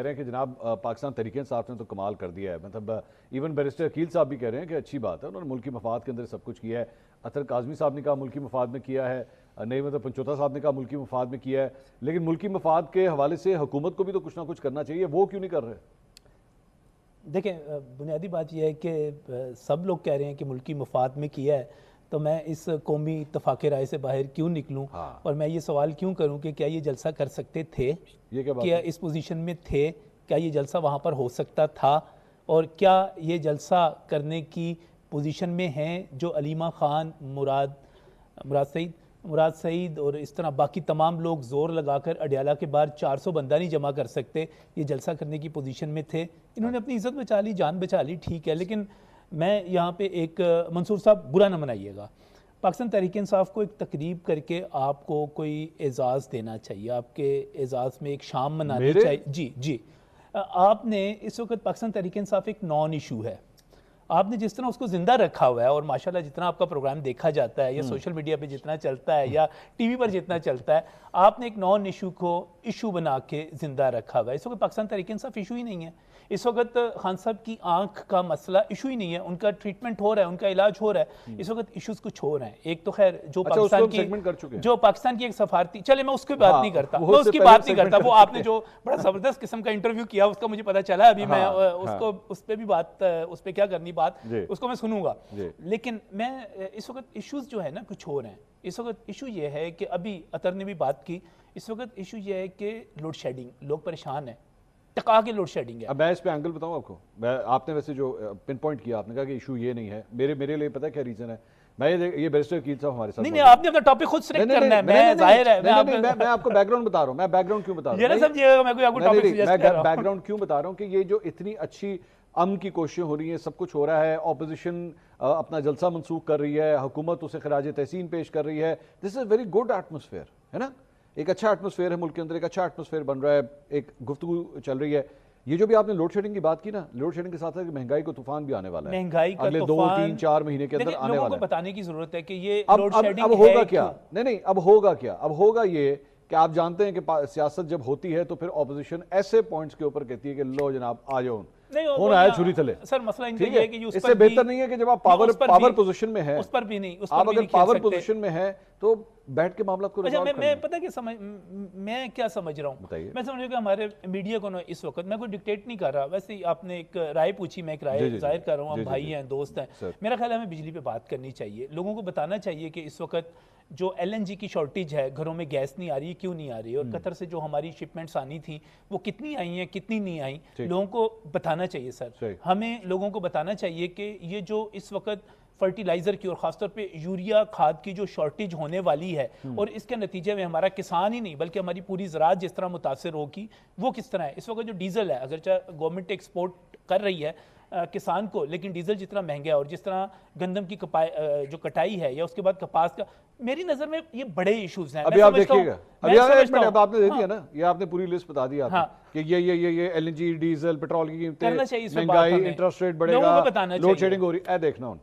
रहे हैं कि जनाब पाकिस्तान तहरीक इंसाफ ने तो कमाल कर दिया है, मतलब इवन बैरिस्टर अकील साहब भी कह रहे हैं कि अच्छी बात है, उन्होंने मुल्की मफाद के अंदर सब कुछ किया है। अतर काजमी साहब ने कहा मुल्की मफाद में किया है, नहीं मतलब पंचोता साहब ने कहा मुल्की मफाद में किया है, लेकिन मुल्की मफाद के हवाले से हुकूमत को भी तो कुछ ना कुछ करना चाहिए, वो क्यों नहीं कर रहे? देखें, बुनियादी बात यह है कि सब लोग कह रहे हैं कि मुल्की मफाद में किया है, तो मैं इस कौमी इत्तफाक़ राय से बाहर क्यों निकलूं? हाँ। और मैं ये सवाल क्यों करूं कि क्या ये जलसा कर सकते थे, ये क्या बात क्या है? इस पोजीशन में थे, क्या ये जलसा वहाँ पर हो सकता था, और क्या ये जलसा करने की पोजीशन में हैं जो अलीमा ख़ान, मुराद सईद और इस तरह बाकी तमाम लोग ज़ोर लगाकर अडयाला के बाहर 400 बंदा नहीं जमा कर सकते, ये जलसा करने की पोजीशन में थे। इन्होंने अपनी इज़्ज़त बचा ली, जान बचा ली, ठीक है, लेकिन मैं यहाँ पे एक मंसूर साहब बुरा ना मनाइएगा, पाकिस्तान तहरीक इंसाफ को एक तकरीब करके आपको कोई एजाज़ देना चाहिए, आपके एजाज़ में एक शाम मनानी चाहिए। जी, आपने इस वक्त पाकिस्तान तहरीक इंसाफ एक नॉन इशू है, आपने जिस तरह उसको जिंदा रखा हुआ है, और माशाल्लाह जितना आपका प्रोग्राम देखा जाता है या सोशल मीडिया पे जितना चलता है या टीवी पर जितना चलता है, आपने एक नॉन इशू को इशू बना के जिंदा रखा हुआ है। इस वक्त पाकिस्तान तहरीक इंसाफ इशू ही नहीं है, इस वक्त खान साहब की आंख का मसला इशू ही नहीं है, उनका ट्रीटमेंट हो रहा है, उनका इलाज हो रहा है, इस वक्त इश्यूज कुछ हो रहे हैं। एक तो खैर जो पाकिस्तान की एक सफारती, चले मैं उसकी बात नहीं करता, मैं उसकी बात नहीं करता, वो आपने जो बड़ा जबरदस्त किस्म का इंटरव्यू किया उसका मुझे पता चला, अभी मैं उसको उस पर भी बात, उस पर क्या करनी बात, उसको मैं सुनूंगा, लेकिन मैं इस वक्त इश्यूज जो है ना कुछ हो रहे हैं। इस वक्त इशू ये है कि अभी अतर ने भी बात की, इस वक्त इशू ये है कि लोड शेडिंग, लोग परेशान हैं, टका के लोड शेडिंग है। अब मैं इस पे एंगल बताऊं आपको, आपने वैसे जो पिन पॉइंट किया, आपने कहा कि इशू ये नहीं है, मेरे लिए पता है क्या रीजन है। मैं ये बैरिस्टर अकील साहब हमारे साथ, नहीं आपने अपना टॉपिक खुद सिलेक्ट करना है, मैं जाहिर है मैं आपको बैकग्राउंड बता रहा हूं, मैं बैकग्राउंड क्यों बता रहा हूं, ये ना समझिएगा मैं कोई आपको टॉपिक सजेस्ट कर रहा हूं, बैकग्राउंड क्यों बता रहा हूं कि ये जो इतनी अच्छी अमन की कोशिशें हो रही हैं, सब कुछ हो रहा है, ऑपोजिशन अपना जलसा मनसूख कर रही है, हुकूमत उसे खराज तहसीन पेश कर रही है, this is very good atmosphere, है ना, एक अच्छा एटमोसफेयर है मुल्क के अंदर, एक अच्छा एटमोसफेयर बन रहा है, एक गुफ्तगू चल रही है। ये जो भी आपने लोड शेडिंग की बात की ना, लोड शेडिंग के साथ साथ महंगाई को तूफान भी आने वाला है, महंगाई का अगले 2-3-4 महीने के अंदर आने वाला है। बताने की जरूरत है कि ये लोड शेडिंग अब होगा क्या, नहीं अब होगा क्या, अब होगा ये कि आप जानते हैं कि सियासत जब होती है तो फिर ऑपोजिशन ऐसे पॉइंट्स के ऊपर कहती है कि लो जनाब आ जाओ, होना है छुरी थले। सर मसला इनका ये है कि इससे बेहतर नहीं है कि जब आप पावर पोजीशन में है, उस पर भी नहीं, आप अगर पावर पोजीशन में है तो बैठ के मामला को रिजॉल्व करना। मैं पता क्या मैं क्या समझ रहा हूँ, मैं समझ रहा हूँ कि हमारे मीडिया को ना इस वक्त, मैं कोई डिक्टेट नहीं कर रहा, वैसे ही आपने एक राय पूछी, मैं एक राय जाहिर कर रहा हूँ, हम भाई हैं, दोस्त हैं, मेरा ख्याल है हमें बिजली पे बात करनी चाहिए, लोगों को बताना चाहिए कि इस वक्त जो LNG की शॉर्टेज है, घरों में गैस नहीं आ रही, क्यों नहीं आ रही, और कतर से जो हमारी शिपमेंट्स आनी थी वो कितनी आई हैं, कितनी नहीं आई, लोगों को बताना चाहिए। सर हमें लोगों को बताना चाहिए कि ये जो इस वक्त फर्टिलाइजर की और खासतौर पे यूरिया खाद की जो शॉर्टेज होने वाली है, और इसके नतीजे में हमारा किसान ही नहीं बल्कि हमारी पूरी ज़राअत जिस तरह मुतासर होगी, वो किस तरह है। इस वक्त जो डीजल है, अगर गवर्नमेंट एक्सपोर्ट कर रही है किसान को, लेकिन डीजल जितना महंगा है और जिस तरह गंदम की जो कटाई है या उसके बाद कपास का, मेरी नजर में ये बड़े इश्यूज हैं। अभी आप देखिएगा, अब आपने दे दिया ना, ये आपने पूरी लिस्ट बता दी आपने कि ये LNG, डीजल, पेट्रोल की कीमतें, महंगाई, इंटरेस्ट रेट बढ़ेगा, लोड शेडिंग हो रही है, देखना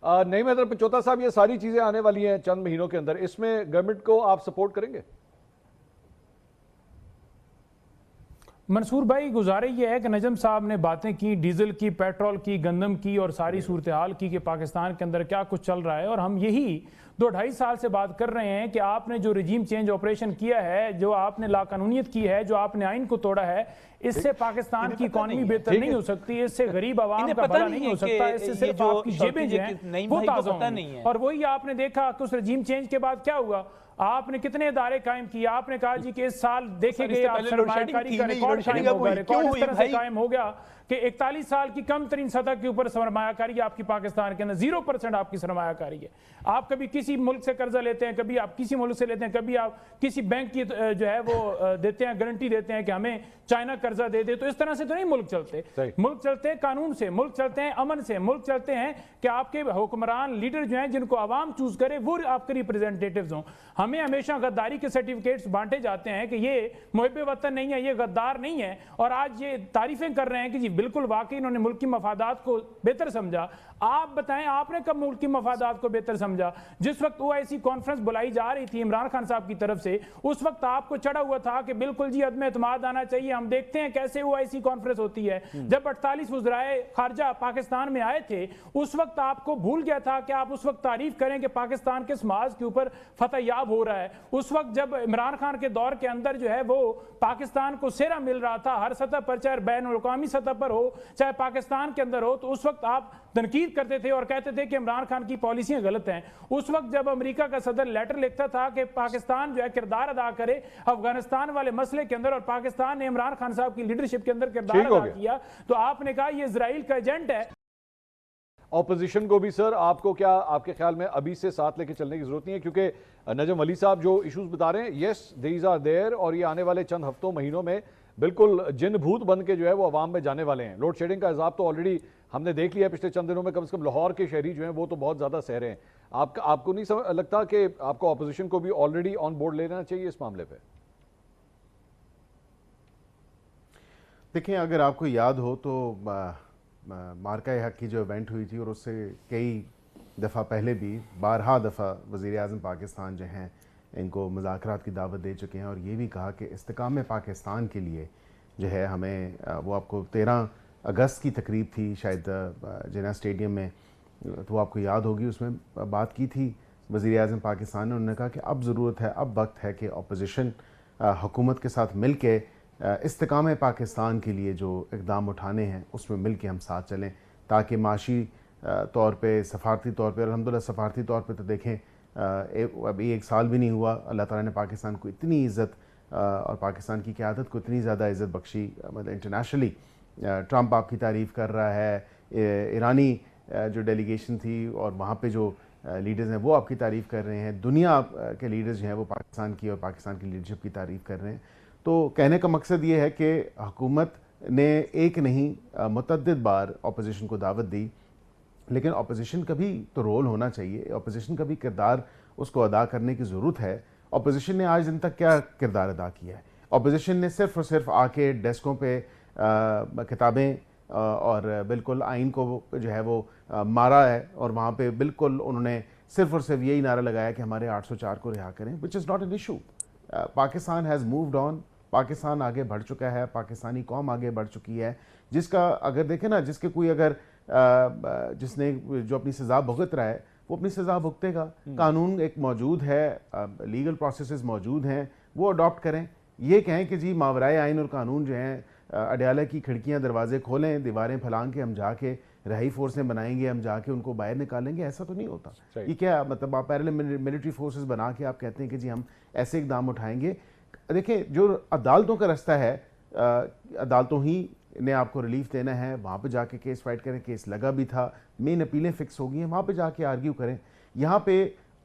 नहीं मैं पंचोता साहब, ये सारी चीजें आने वाली हैं चंद महीनों के अंदर, इसमें गवर्नमेंट को आप सपोर्ट करेंगे? मंसूर भाई, गुजारे ये है कि नजम साहब ने बातें की डीजल की, पेट्रोल की, गंदम की और सारी सूरत हाल की कि पाकिस्तान के अंदर क्या कुछ चल रहा है, और हम यही 2-2.5 साल से बात कर रहे हैं कि आपने जो रजीम चेंज ऑपरेशन किया है, जो आपने लाकानूनियत की है, जो आपने आइन को तोड़ा है, इससे पाकिस्तान की इकॉनमी बेहतर नहीं हो सकती, इससे गरीब आवाम का भला नहीं हो सकता, इससे सिर्फ आपकी जेबें जो हैं वो ताज़ा होंगी। और वही आपने देखा कि उस रजीम चेंज के बाद क्या हुआ, आपने कितने इदारे कायम किए, आपने कहा जी कि इस साल देखे गए आप सरमायाकारी का रिकॉर्ड इस तरह से कायम हो गया कि 41 साल की कम तरीन सतह के ऊपर सरमायाकारी आपकी पाकिस्तान के अंदर 0% आपकी सरमायाकारी है। आप कभी किसी मुल्क से कर्जा लेते हैं, कभी आप किसी मुल्क से लेते हैं, कभी आप किसी बैंक की जो है वो देते हैं, गारंटी देते हैं कि हमें चाइना कर्जा दे दे, तो इस तरह से तो नहीं मुल्क चलते। मुल्क चलते हैं कानून से, मुल्क चलते हैं अमन से, मुल्क चलते हैं कि आपके हुक्मरान लीडर जो हैं जिनको आवाम चूज करे वो आपके रिप्रेजेंटेटिव्स हों। हमें हमेशा गद्दारी के सर्टिफिकेट्स बांटे जाते हैं कि ये मुहिब वतन नहीं है, ये गद्दार नहीं है, और आज ये तारीफें कर रहे हैं कि जी बिल्कुल वाकई इन्होंने मुल्क की मफादात को बेहतर समझा। आप बताएं, आपने कब मुल्क की मफादात को बेहतर समझा? जिस वक्त OIC कॉन्फ्रेंस बुलाई जा रही थी इमरान खान साहब की तरफ से, उस वक्त आपको चढ़ा हुआ था कि बिल्कुल जी अदम एतमाद आना चाहिए, हम देखते हैं कैसे OIC कॉन्फ्रेंस होती है। जब 48 वज़राए खारजा पाकिस्तान में आए थे, उस वक्त आपको भूल गया था कि आप उस वक्त तारीफ करें कि पाकिस्तान के समाज के ऊपर फतह याब हो रहा है। उस वक्त जब इमरान खान के दौर के अंदर जो है वो पाकिस्तान को सेहरा मिल रहा था हर सतह पर, चाहे बैनुल-अक़वामी सतह पर हो चाहे पाकिस्तान के अंदर हो, तो उस वक्त आप तनकीद करते थे और कहते थे कि इमरान खान की पॉलिसियां गलत हैं। उस वक्त जब अमेरिका का सदर लेटर लिखता था कि पाकिस्तान जो है किरदार अदा करे अफगानिस्तान वाले मसले के अंदर, और पाकिस्तान ने इमरान खान साहब की लीडरशिप के अंदर किरदार अदा किया, तो आपने कहा ये इजराइल का एजेंट है। ऑपोजिशन को भी सर, आपको क्या, आपके ख्याल में अभी से साथ लेके चलने की जरूरत नहीं है? क्योंकि नजम वली साहब जो इश्यूज बता रहे हैं, यस दीज आर देयर, और ये आने वाले चंद हफ्तों महीनों में बिल्कुल जिन भूत बन के जो है वो अवाम में जाने वाले हैं। लोड शेडिंग का अजाब तो ऑलरेडी हमने देख लिया पिछले चंद दिनों में, कम से कम लाहौर के शहरी जो हैं वो तो बहुत ज़्यादा सह रहे हैं। आपको नहीं लगता कि आपको ऑपोजिशन को भी ऑलरेडी ऑन बोर्ड लेना चाहिए इस मामले पे? देखिए, अगर आपको याद हो तो मार्का हक की जो इवेंट हुई थी, और उससे कई दफ़ा पहले भी बारहा दफ़ा वज़ीर आज़म पाकिस्तान जो हैं इनको मुज़ाकरात की दावत दे चुके हैं, और ये भी कहा कि इस्तेकाम पाकिस्तान के लिए जो है हमें, वो आपको 13 अगस्त की तकरीब थी शायद जिना स्टेडियम में, तो आपको याद होगी, उसमें बात की थी वज़ीर आज़म पाकिस्तान ने। उन्होंने कहा कि अब ज़रूरत है, अब वक्त है कि अपोजिशन हुकूमत के साथ मिल के इस्तेकाम पाकिस्तान के लिए जो इक़दाम उठाने हैं उसमें मिल के हम साथ चलें, ताकि माशी तौर पे, सफारती तौर पे, अल्हम्दुलिल्लाह सफारती तौर पे तो देखें अभी 1 साल भी नहीं हुआ, अल्लाह ताला ने पाकिस्तान को इतनी इज़्ज़त और पाकिस्तान की क़यादत को इतनी ज़्यादा इज़्ज़त बख्शी, मतलब इंटरनेशनली ट्रंप आपकी तारीफ़ कर रहा है, ईरानी जो डेलीगेशन थी और वहाँ पे जो लीडर्स हैं वो आपकी तारीफ़ कर रहे हैं, दुनिया के लीडर्स जो हैं वो पाकिस्तान की और पाकिस्तान की लीडरशिप की तारीफ़ कर रहे हैं। तो कहने का मकसद ये है कि हुकूमत ने एक नहीं मुतअद्दिद बार अपोजिशन को दावत दी, लेकिन अपोजिशन का भी तो रोल होना चाहिए, अपोजिशन का भी किरदार उसको अदा करने की ज़रूरत है। अपोजिशन ने आज दिन तक क्या किरदार अदा किया है? अपोजिशन ने सिर्फ़ और सिर्फ आके डेस्कों पे किताबें और बिल्कुल आइन को जो है वो मारा है, और वहाँ पे बिल्कुल उन्होंने सिर्फ़ और सिर्फ यही नारा लगाया कि हमारे 804 को रिहा करें, which is not an issue. Pakistan has moved on, Pakistan आगे बढ़ चुका है, पाकिस्तानी कौम आगे बढ़ चुकी है, जिसका अगर देखें ना, जिसके कोई अगर जिसने जो अपनी सज़ा भुगत रहा है वो अपनी सज़ा भुगतेगा। कानून एक मौजूद है, लीगल प्रोसेसेस मौजूद हैं, वो अडॉप्ट करें। ये कहें कि जी मावराए आइन और कानून जो हैं, अडयाला की खिड़कियां दरवाजे खोलें, दीवारें फैलांग के हम जाके रहाई फोर्सें बनाएंगे, हम जाके उनको बाहर निकालेंगे, ऐसा तो नहीं होता। ये क्या मतलब, आप पैरेलल मिलिट्री फोर्सेस बना के आप कहते हैं कि जी हम ऐसे इकदाम उठाएंगे। देखिए, जो अदालतों का रास्ता है, अदालतों ही ने आपको रिलीफ देना है, वहाँ पे जाके केस फाइट करें, केस लगा भी था, मेन अपीलें फिक्स हो गई हैं, वहाँ पे जाके आर्ग्यू करें। यहाँ पे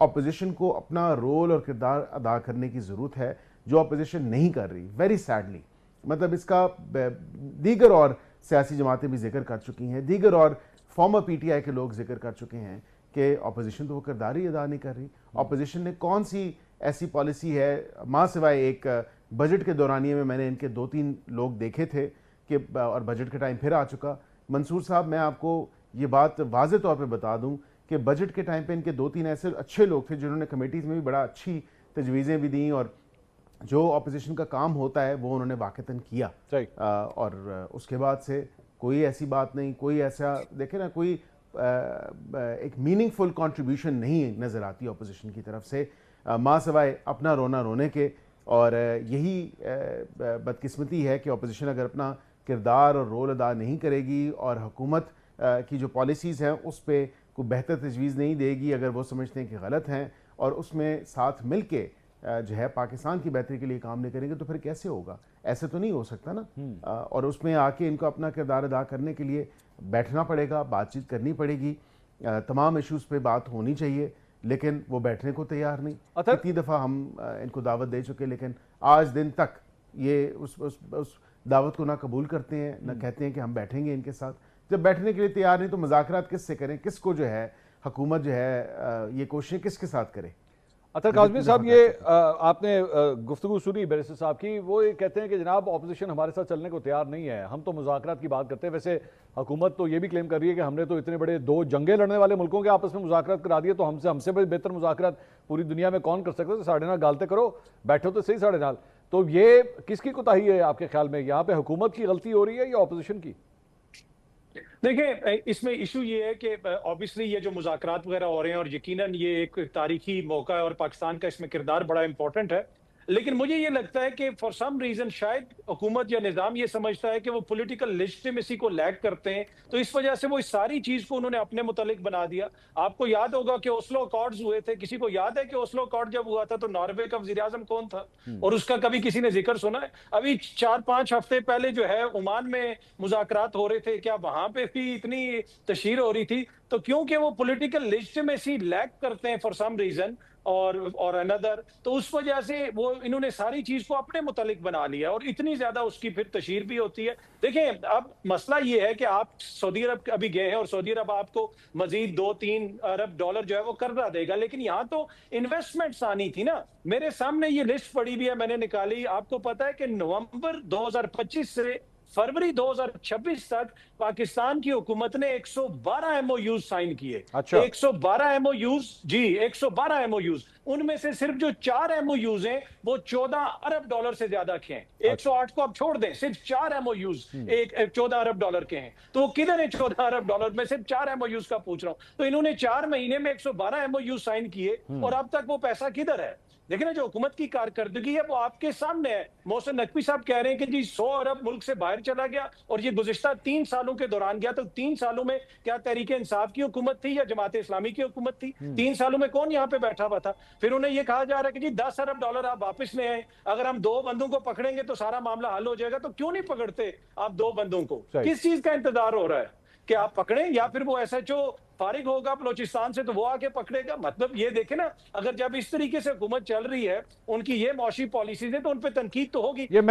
अपोजिशन को अपना रोल और किरदार अदा करने की ज़रूरत है, जो अपोजिशन नहीं कर रही, वेरी सैडली। मतलब इसका दीगर और सियासी जमातें भी जिक्र कर चुकी हैं, दीगर और फॉर्मर PTI के लोग जिक्र कर चुके हैं कि अपोजिशन तो वो किरदार ही अदा नहीं कर रही। अपोजिशन ने कौन सी ऐसी पॉलिसी है, माँ सिवाय एक बजट के दौरानिए में मैंने इनके 2-3 लोग देखे थे कि, और बजट का टाइम फिर आ चुका। मंसूर साहब, मैं आपको ये बात वाज़े तौर पे बता दूं कि बजट के टाइम पे इनके 2-3 ऐसे अच्छे लोग थे जिन्होंने कमेटीज़ में भी बड़ा अच्छी तजवीज़ें भी दी, और जो अपोजिशन का काम होता है वो उन्होंने वाक़तन किया। और उसके बाद से कोई ऐसी बात नहीं, कोई ऐसा देखे ना, कोई एक मीनिंगफुल कंट्रीब्यूशन नहीं नज़र आती अपोजिशन की तरफ से, माँ सिवाय अपना रोना रोने के। और यही बदकिस्मती है कि अपोजिशन अगर अपना किरदार और रोल अदा नहीं करेगी और हुकूमत की जो पॉलिसीज़ हैं उस पर कोई बेहतर तजवीज़ नहीं देगी, अगर वो समझते हैं कि गलत हैं और उसमें साथ मिल के जो है पाकिस्तान की बेहतरी के लिए काम नहीं करेंगे, तो फिर कैसे होगा? ऐसे तो नहीं हो सकता ना। और उसमें आके इनको अपना किरदार अदा करने के लिए बैठना पड़ेगा, बातचीत करनी पड़ेगी, तमाम इश्यूज़ पे बात होनी चाहिए, लेकिन वो बैठने को तैयार नहीं। कितनी दफ़ा हम इनको दावत दे चुके, लेकिन आज दिन तक ये उस दावत को ना कबूल करते हैं, ना कहते हैं कि हम बैठेंगे इनके साथ। जब बैठने के लिए तैयार नहीं तो मुज़ाकरात किससे करें? किसको जो है हुकूमत जो है ये कोशिशें किसके साथ करे? अच्छा काज़मी साहब, ये आपने गुफ्तगू सुनी बैरिस्टर साहब की, वो ये कहते हैं कि जनाब ऑपोजिशन हमारे साथ चलने को तैयार नहीं है, हम तो मुज़ाकरात की बात करते हैं। वैसे हुकूमत तो ये भी क्लेम कर रही है कि हमने तो इतने बड़े 2 जंगें लड़ने वाले मुल्कों के आपस में मुज़ाकरात करा दिए, तो हमसे भी बेहतर मुज़ाकरात पूरी दुनिया में कौन कर सकता है? तो साढ़े नाल गालते करो, बैठो तो सही साढ़े नाल। तो ये किसकी कोताही है आपके ख्याल में? यहाँ पे हुकूमत की गलती हो रही है या ऑपोजिशन की? देखिए, इसमें इशू ये है कि ऑब्वियसली ये जो मुज़ाकरात वगैरह हो रहे हैं और यकीनन ये एक तारीखी मौका है और पाकिस्तान का इसमें किरदार बड़ा इंपॉर्टेंट है, लेकिन मुझे ये लगता है कि फॉर सम रीजन शायद हुकूमत या निज़ाम ये समझता है कि वो पॉलिटिकल लेजिटिमेसी को लैग करते हैं, तो इस वजह से वो इस सारी चीज को उन्होंने अपने मुतालिक बना दिया। आपको याद होगा कि ओस्लो अकॉर्ड्स हुए थे, किसी को याद है कि ओस्लो अकॉर्ड जब हुआ था तो नॉर्वे का वजीर आजम कौन था और उसका कभी किसी ने जिक्र सुना है? अभी 4-5 हफ्ते पहले जो है ओमान में मुज़ाकरात हो रहे थे, क्या वहां पे भी इतनी तशहीर हो रही थी? तो क्योंकि वो पॉलिटिकल लेजिटिमेसी लैग करते हैं फॉर सम रीजन और अनदर, तो उस वजह से वो इन्होंने सारी चीज को अपने मुतालिक बना लिया और इतनी ज्यादा उसकी फिर तशहीर भी होती है। देखें, अब मसला ये है कि आप सऊदी अरब अभी गए हैं और सऊदी अरब आपको मजीद 2-3 अरब डॉलर जो है वो कर्जा देगा, लेकिन यहाँ तो इन्वेस्टमेंट्स आनी थी ना। मेरे सामने ये लिस्ट पड़ी भी है, मैंने निकाली। आपको पता है कि नवंबर 2025 से फरवरी 2026 तक पाकिस्तान की हुकूमत ने 112 एमओयूज साइन किए। अच्छा। 112 एमओयूज, जी 112 एमओयूज, उनमें से सिर्फ जो 4 एमओयूज हैं वो 14 अरब डॉलर से ज्यादा के हैं। 108 को आप छोड़ दें, सिर्फ 4 एमओयूज 14 अरब डॉलर के हैं। तो किधर है 14 अरब डॉलर? मैं सिर्फ 4 एमओयूज का पूछ रहा हूं। तो इन्होंने 4 महीने में 112 एमओयूज साइन किए और अब तक वो पैसा किधर है? देखिए ना, जो हुकूमत की कारकर्दगी है वो आपके सामने है। मोहसिन नकवी साहब कह रहे हैं कि जी 100 अरब मुल्क से बाहर चला गया और ये गुज़िश्ता 3 सालों के दौरान गया। तो 3 सालों में क्या तहरीक इंसाफ की हुकूमत थी या जमात इस्लामी की हुकूमत थी? 3 सालों में कौन यहाँ पे बैठा हुआ था? फिर उन्हें ये कहा जा रहा है कि जी 10 अरब डॉलर आप वापस ले आए, अगर हम 2 बंदों को पकड़ेंगे तो सारा मामला हल हो जाएगा। तो क्यों नहीं पकड़ते आप 2 बंदों को? किस चीज का इंतजार हो रहा है कि आप पकड़ें, या फिर वो एसएचओ फारिग होगा बलोचिस्तान से तो वो आके पकड़ेगा? मतलब ये देखे ना, अगर जब इस तरीके से हुकूमत चल रही है, उनकी ये मौशी पॉलिसीज है, तो उन पर तनकीद तो होगी।